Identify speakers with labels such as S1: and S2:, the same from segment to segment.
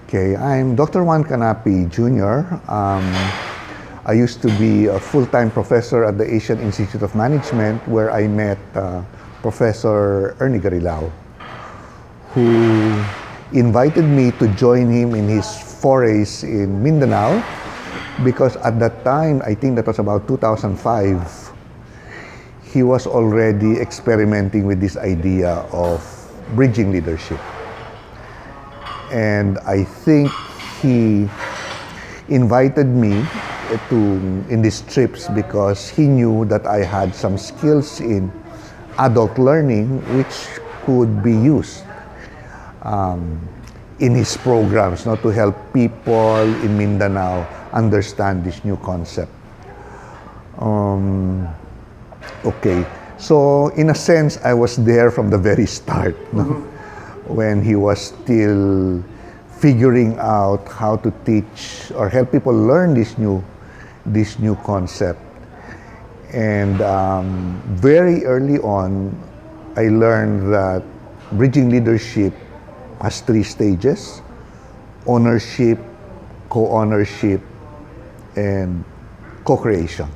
S1: Okay, I'm Dr. Juan Kanapi, Jr. I used to be a full-time professor at the Asian Institute of Management where I met Professor Ernie Garilao, who invited me to join him in his forays in Mindanao because at that time, I think that was about 2005, he was already experimenting with this idea of bridging leadership. And I think he invited me in these trips because he knew that I had some skills in adult learning which could be used in his programs, to help people in Mindanao understand this new concept. Okay, so in a sense, I was there from the very start, when he was still figuring out how to teach or help people learn this new concept. And very early on, I learned that bridging leadership has 3 stages: ownership, co-ownership, and co-creation.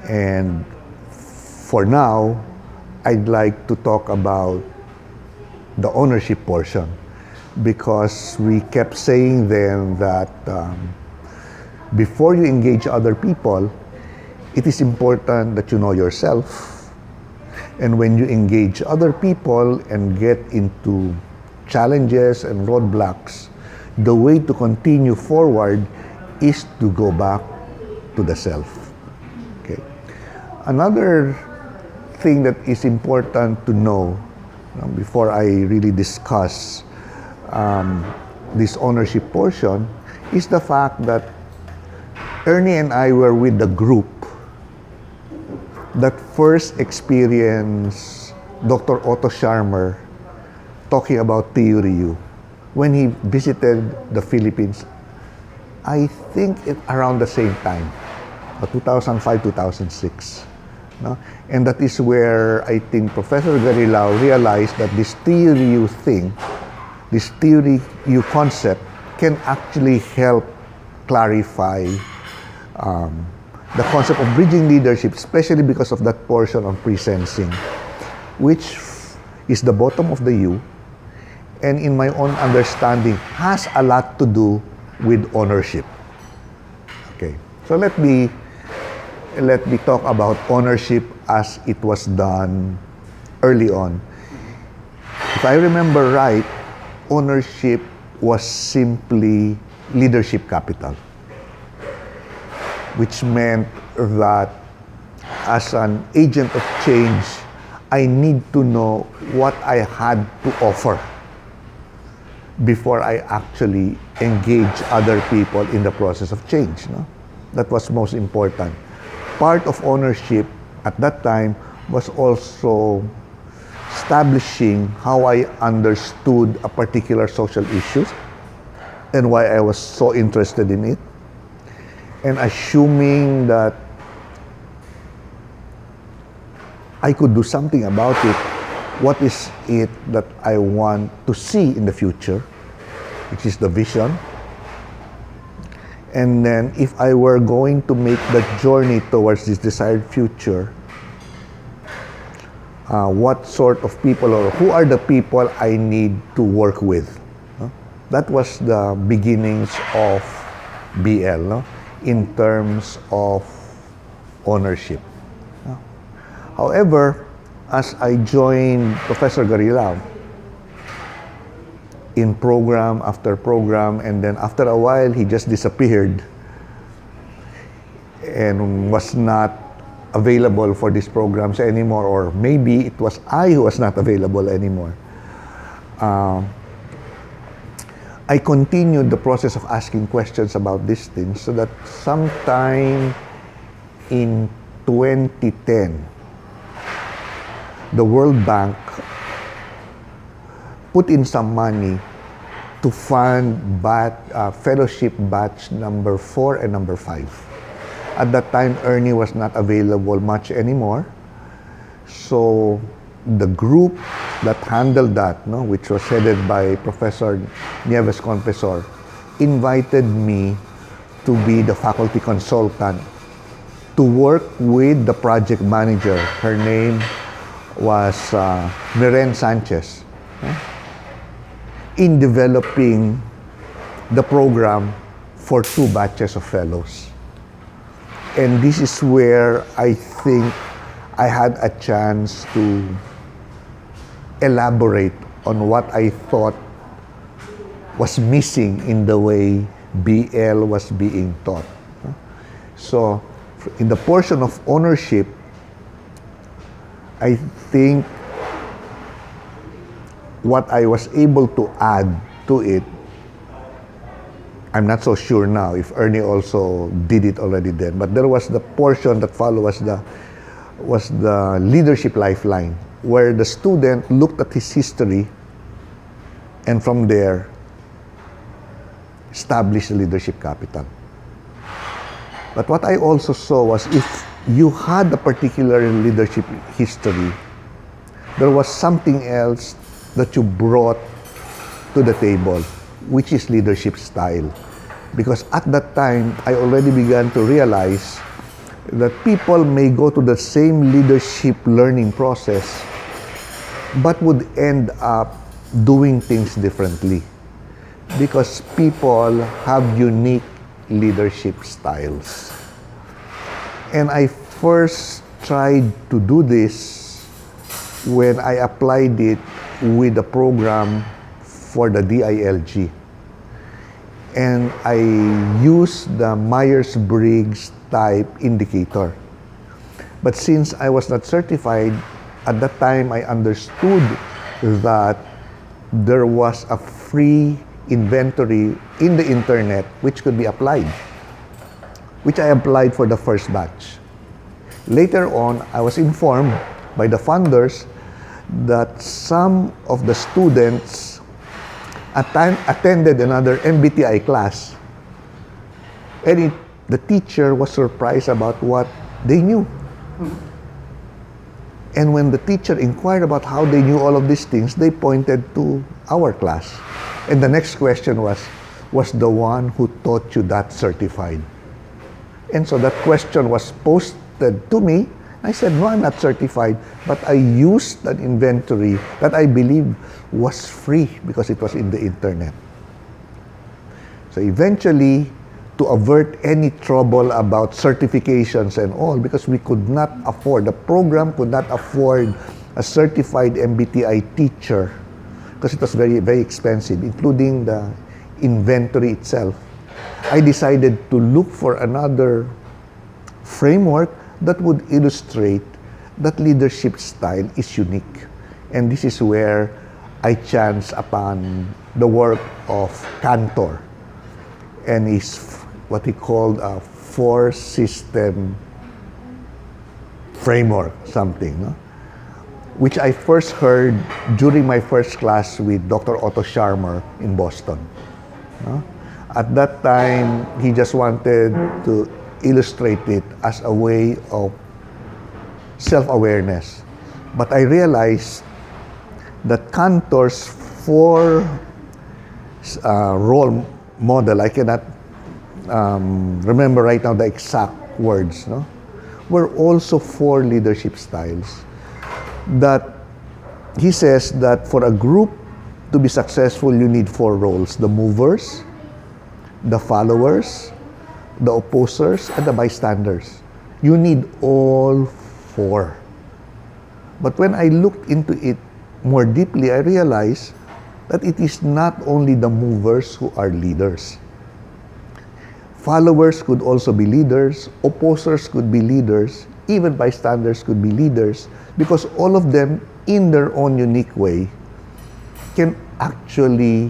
S1: And for now, I'd like to talk about the ownership portion, because we kept saying then that before you engage other people, it is important that you know yourself. And when you engage other people and get into challenges and roadblocks, the way to continue forward is to go back to the self. Okay. Another thing that is important to know before I really discuss this ownership portion is the fact that Ernie and I were with the group that first experienced Dr. Otto Scharmer talking about Theory U when he visited the Philippines, I think around the same time, 2005-2006. And that is where I think Professor Garilao realized that this Theory U thing, this Theory U concept, can actually help clarify the concept of bridging leadership, especially because of that portion on pre-sensing, which is the bottom of the U, and in my own understanding has a lot to do with ownership. Okay, so let me talk about ownership as it was done early on. If I remember right, ownership was simply leadership capital, which meant that as an agent of change, I need to know what I had to offer before I actually engage other people in the process of change. That was most important. Part of ownership at that time was also establishing how I understood a particular social issue and why I was so interested in it, and assuming that I could do something about it. What is it that I want to see in the future, which is the vision. And then if I were going to make the journey towards this desired future, what sort of people or who are the people I need to work with? That was the beginnings of BL, in terms of ownership. However, as I joined Professor Garilao in program after program, and then after a while he just disappeared and was not available for these programs anymore, or maybe it was I who was not available anymore. I continued the process of asking questions about these things, so that sometime in 2010, the World Bank put in some money to fund fellowship batch number 4 and number 5. At that time, Ernie was not available much anymore. So the group that handled that, no, which was headed by Prof.Nieves Confesor, invited me to be the faculty consultant to work with the project manager. Her name was Miren Sanchez, in developing the program for 2 batches of fellows. And this is where I think I had a chance to elaborate on what I thought was missing in the way BL was being taught. So, in the portion of ownership, I think what I was able to add to it, I'm not so sure now if Ernie also did it already then, but there was the portion that followed was the Leadership Lifeline, where the student looked at his history and from there established the leadership capital. But what I also saw was if you had a particular leadership history, there was something else that you brought to the table, which is leadership style. Because at that time, I already began to realize that people may go to the same leadership learning process, but would end up doing things differently. Because people have unique leadership styles. And I first tried to do this when I applied it with the program for the DILG. And I used the Myers-Briggs type indicator. But since I was not certified, at that time I understood that there was a free inventory in the internet which could be applied, which I applied for the first batch. Later on, I was informed by the funders that some of the students attended another MBTI class, and the teacher was surprised about what they knew. And when the teacher inquired about how they knew all of these things, they pointed to our class. And the next question was the one who taught you that certified? And so that question was posted to me. I said, no, I'm not certified, but I used an inventory that I believe was free because it was in the internet. So eventually, to avert any trouble about certifications and all, because we could not afford, the program could not afford a certified MBTI teacher because it was very, very expensive, including the inventory itself. I decided to look for another framework that would illustrate that leadership style is unique. And this is where I chanced upon the work of Kantor and his what he called a 4-system framework, something, no? Which I first heard during my first class with Dr. Otto Scharmer in Boston. No? At that time, he just wanted to illustrate it as a way of self-awareness. But I realized that Kantor's 4 role model, I cannot remember right now the exact words, no? Were also 4 leadership styles. That he says that for a group to be successful, you need 4 roles: the movers, the followers, the opposers, and the bystanders. You need all 4. But when I looked into it more deeply, I realized that it is not only the movers who are leaders. Followers could also be leaders, opposers could be leaders, even bystanders could be leaders, because all of them, in their own unique way, can actually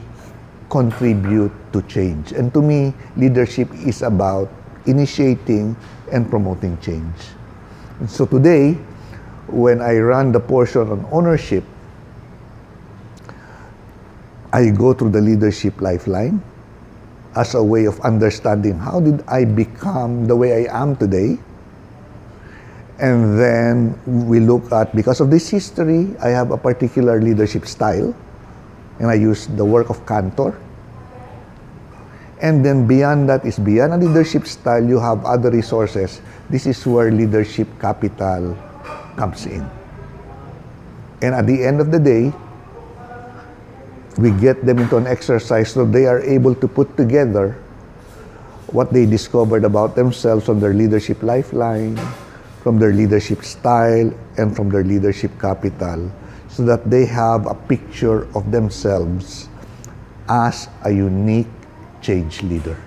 S1: contribute to change. And to me, leadership is about initiating and promoting change. And so today, when I run the portion on ownership, I go through the Leadership Lifeline as a way of understanding how did I become the way I am today, And then we look at, because of this history, I have a particular leadership style, and I use the work of Kantor. And then beyond that is beyond a leadership style, you have other resources. This is where leadership capital comes in. And at the end of the day, we get them into an exercise so they are able to put together what they discovered about themselves from their leadership lifeline, from their leadership style, and from their leadership capital, so that they have a picture of themselves as a unique change leader.